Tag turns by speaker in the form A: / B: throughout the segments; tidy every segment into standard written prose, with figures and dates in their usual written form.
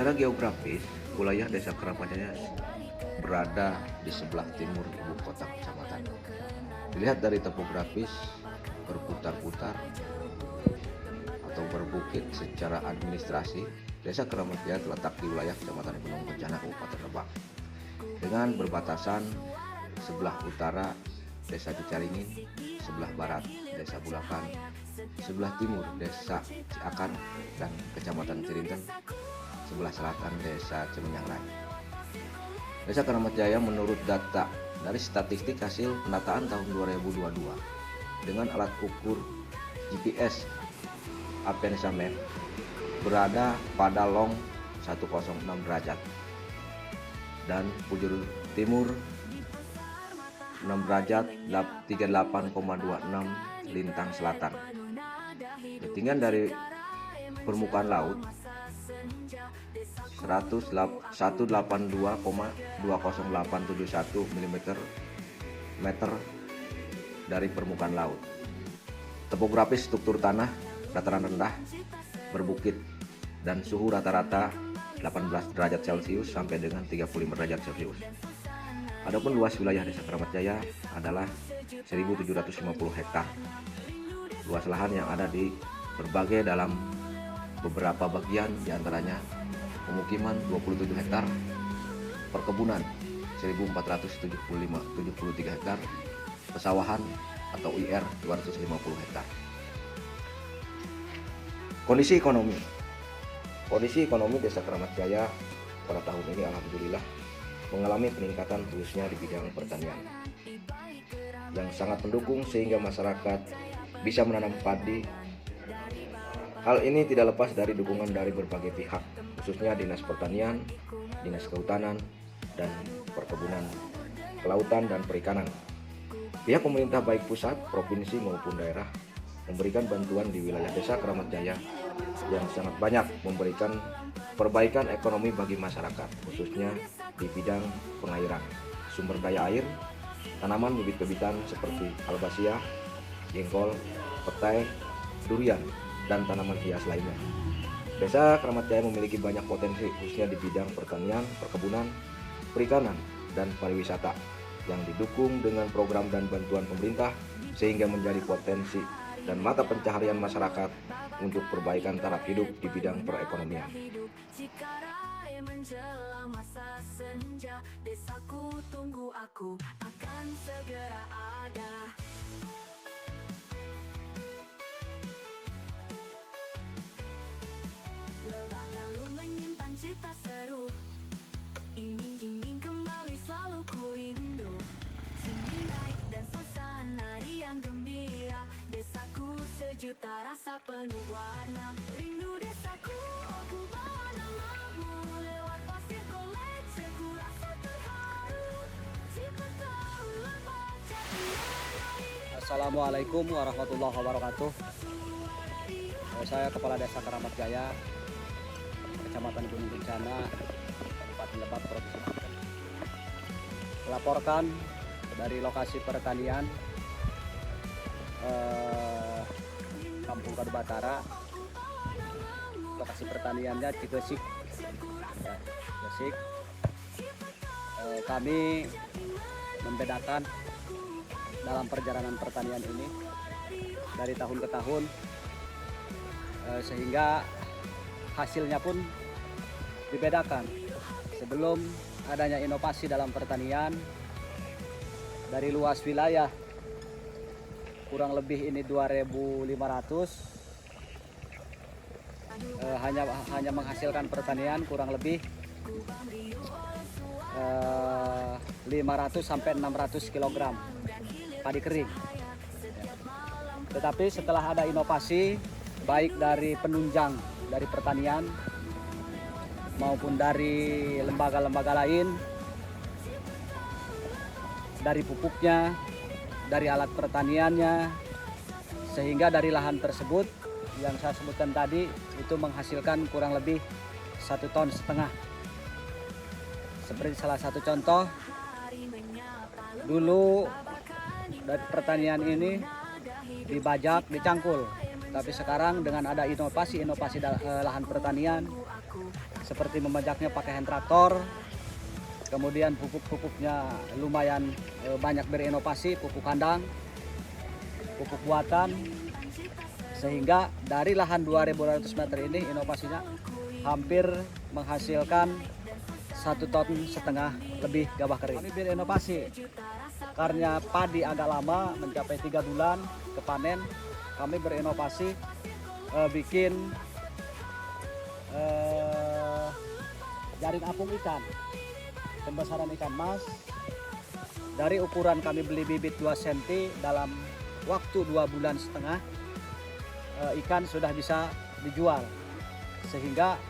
A: Secara geografis, wilayah Desa Keramat Jaya berada di sebelah timur ibu kota kecamatan. Dilihat dari topografis, berputar-putar atau berbukit secara administrasi, Desa Keramat Jaya terletak di wilayah Kecamatan Gunung Kencana, Kabupaten Lebak, dengan berbatasan sebelah utara Desa Cicaringin, sebelah barat Desa Bulakan, sebelah timur Desa Ciakar dan Kecamatan Cirinten, sebelah selatan Desa Cimenyangrai. Desa Keramat Jaya menurut data dari statistik hasil pendataan tahun 2022 dengan alat ukur GPS Apensa Map berada pada long 106 derajat dan bujur timur 6 derajat 38,26 lintang selatan. Ketinggian dari permukaan laut 182,20871 mm meter dari permukaan laut. Topografis struktur tanah dataran rendah, berbukit, dan suhu rata-rata 18 derajat Celcius sampai dengan 35 derajat Celcius. Adapun luas wilayah Desa Keramat Jaya adalah 1.750 hektar. Luas lahan yang ada di berbagai dalam beberapa bagian diantaranya pemukiman 27 hektar, perkebunan 1.473 hektar, pesawahan atau IR 250 hektar. Kondisi ekonomi Desa Keramat Jaya pada tahun ini alhamdulillah mengalami peningkatan khususnya di bidang pertanian yang sangat mendukung sehingga masyarakat bisa menanam padi. Hal ini tidak lepas dari dukungan dari berbagai pihak, khususnya Dinas Pertanian, Dinas Kehutanan, dan Perkebunan, Kelautan, dan Perikanan. Pihak pemerintah baik pusat, provinsi maupun daerah memberikan bantuan di wilayah Desa Keramat Jaya yang sangat banyak memberikan perbaikan ekonomi bagi masyarakat, khususnya di bidang pengairan, sumber daya air, tanaman bibit-bibitan seperti albasia, jengkol, petai, durian, dan tanaman hias lainnya. Desa Keramat Jaya memiliki banyak potensi khususnya di bidang pertanian, perkebunan, perikanan, dan pariwisata yang didukung dengan program dan bantuan pemerintah sehingga menjadi potensi dan mata pencaharian masyarakat untuk perbaikan taraf hidup di bidang perekonomian. Menjelang masa senja, desaku tunggu aku akan segera ada. Lelah lalu menyimpan cita seru, ingin kembali selalu ku rindu. Sini naik dan suasana riang gembira, desaku sejuta rasa penuh warna. Rindu desaku, aku bawa namamu lewat pasir kolek, ku rasa terharu. Jika kau lepas jati.
B: Assalamualaikum warahmatullahi wabarakatuh. Saya Kepala Desa Keramat Jaya, Kecamatan Gunung Kencana, Kabupaten Lebak, Provinsi Banten. Melaporkan dari lokasi pertanian Kampung Kadu Batara. Lokasi pertaniannya di Gresik. Ya, Gresik. Kami membedakan dalam perjalanan pertanian ini dari tahun ke tahun, sehingga hasilnya pun dibedakan. Sebelum adanya inovasi dalam pertanian, dari luas wilayah kurang lebih ini 2.500, hanya menghasilkan pertanian kurang lebih 500 sampai 600 kg padi kering. Tetapi setelah ada inovasi baik dari penunjang dari pertanian maupun dari lembaga-lembaga lain, dari pupuknya, dari alat pertaniannya, sehingga dari lahan tersebut yang saya sebutkan tadi itu menghasilkan kurang lebih 1,5 ton. Seperti salah satu contoh, dulu dari pertanian ini dibajak, dicangkul Tapi sekarang dengan ada inovasi lahan pertanian seperti memajaknya pakai hand traktor, kemudian pupuknya lumayan banyak berinovasi, pupuk kandang, pupuk buatan, sehingga dari lahan 2.200 meter ini inovasinya hampir menghasilkan 1,5 ton lebih gabah kering. Kami berinovasi karena padi agak lama mencapai 3 bulan ke panen. Kami berinovasi bikin jaring apung ikan, pembesaran ikan mas. Dari ukuran kami beli bibit 2 cm, dalam waktu 2,5 bulan ikan sudah bisa dijual, sehingga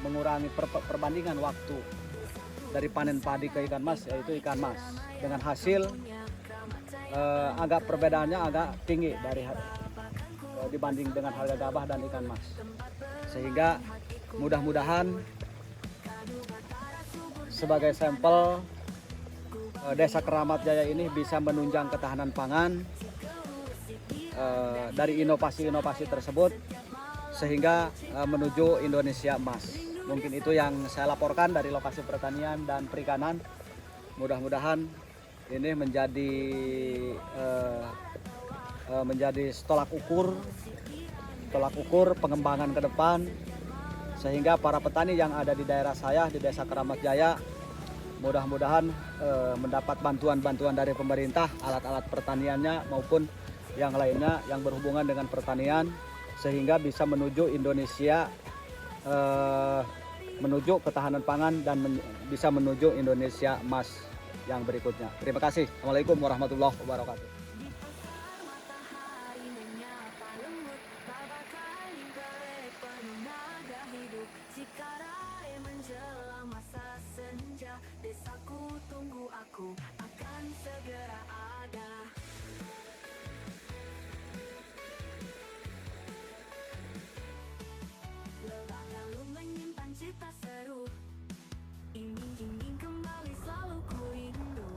B: mengurangi perbandingan waktu dari panen padi ke ikan mas, yaitu ikan mas dengan hasil agak perbedaannya agak tinggi dibanding dengan harga gabah dan ikan mas, sehingga mudah-mudahan sebagai sampel Desa Keramat Jaya ini bisa menunjang ketahanan pangan dari inovasi-inovasi tersebut, sehingga menuju Indonesia emas. Mungkin itu yang saya laporkan dari lokasi pertanian dan perikanan. Mudah-mudahan ini menjadi tolak ukur pengembangan ke depan, sehingga para petani yang ada di daerah saya di Desa Keramat Jaya mudah-mudahan mendapat bantuan-bantuan dari pemerintah, alat-alat pertaniannya maupun yang lainnya yang berhubungan dengan pertanian, sehingga bisa menuju Indonesia, menuju ketahanan pangan dan bisa menuju Indonesia emas yang berikutnya. Terima kasih. Assalamualaikum warahmatullahi wabarakatuh.
C: Desaku tunggu aku akan segera ada. Lelah lalu menyimpan cita seru, ingin kembali selalu ku rindu.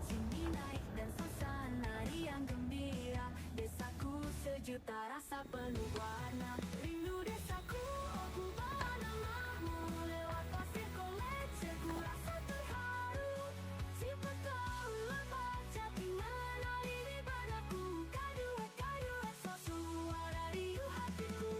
C: Sini naik dan suasana riang gembira, desaku sejuta rasa penuh warna. Rindu desaku, oh ku bawa namamu, lewat pasir kolece ku rasa terharu. Siapa tahu lepas jati menari di padaku, kadua so suara riuh hatiku.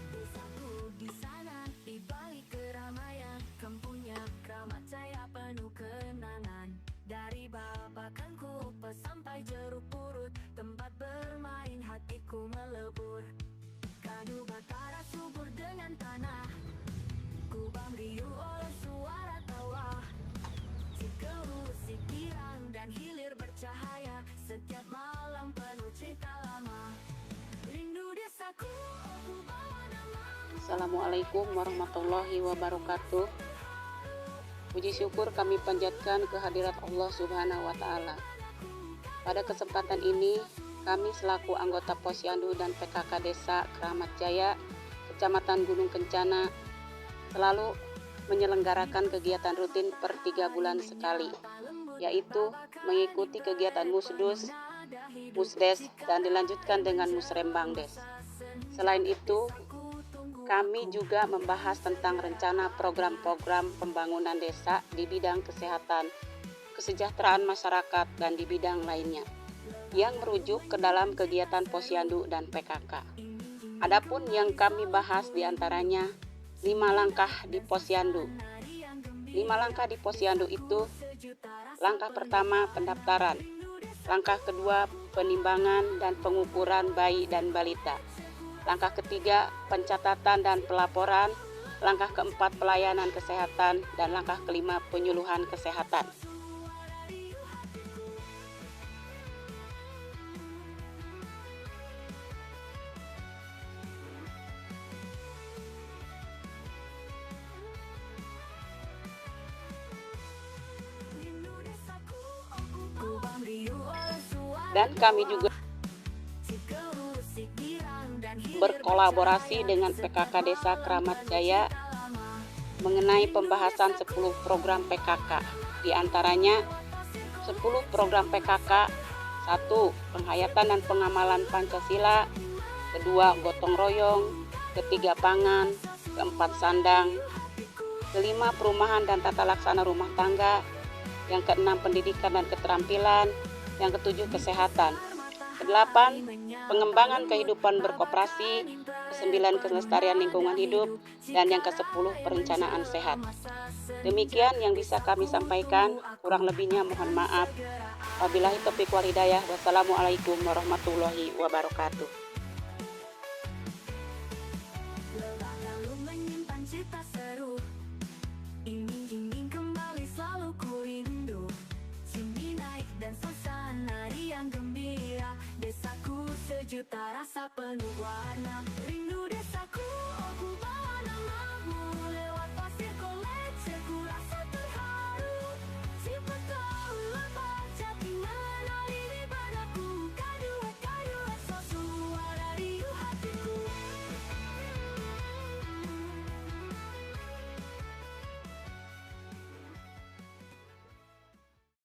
C: Desaku di sana di balik keramaian, kampungnya Keramat Jaya penuh kenangan. Dari Babakan Kupas sampai Jeruk Purut, tempat bermain hatiku melebur. Kadu Batara subur dengan tanah, Kubang riuh oleh suara tawa. Cikelhu, Sikirang dan Hilir bercahaya, setiap malam penuh cerita lama. Rindu desaku, oh ku bawa namamu.
D: Assalamualaikum warahmatullahi wabarakatuh. Puji syukur kami panjatkan kehadirat Allah Subhanahu wa Ta'ala. Pada kesempatan ini, kami selaku anggota Posyandu dan PKK Desa Keramat Jaya, Kecamatan Gunung Kencana, selalu menyelenggarakan kegiatan rutin per 3 bulan sekali, yaitu mengikuti kegiatan Musdus, Musdes, dan dilanjutkan dengan Musrembang Des. Selain itu, kami juga membahas tentang rencana program-program pembangunan desa di bidang kesehatan, kesejahteraan masyarakat, dan di bidang lainnya yang merujuk ke dalam kegiatan Posyandu dan PKK. Adapun yang kami bahas diantaranya 5 langkah di Posyandu. 5 langkah di Posyandu itu: langkah pertama pendaftaran, langkah kedua penimbangan dan pengukuran bayi dan balita, langkah ketiga pencatatan dan pelaporan, langkah keempat pelayanan kesehatan, dan langkah kelima penyuluhan kesehatan. Dan kami juga berkolaborasi dengan PKK Desa Keramat Jaya mengenai pembahasan 10 program PKK. Di antaranya 10 program PKK: 1. Penghayatan dan pengamalan Pancasila. 2. Gotong royong. 3. Pangan. 4. Sandang. 5. Perumahan dan tata laksana rumah tangga. Yang 6. Pendidikan dan keterampilan. Yang 7. Kesehatan. 8. Pengembangan kehidupan berkoperasi. 9. Kelestarian lingkungan hidup. Dan yang ke-10. Perencanaan sehat. Demikian yang bisa kami sampaikan, kurang lebihnya mohon maaf. Wabillahi taufiq wal hidayah. Wassalamualaikum warahmatullahi wabarakatuh.
C: Lalu menyimpan cita seru, ingin kembali selalu ku rindu. Sini naik dan suasana riang gembira, desaku sejuta rasa penuh warna. Rindu desaku.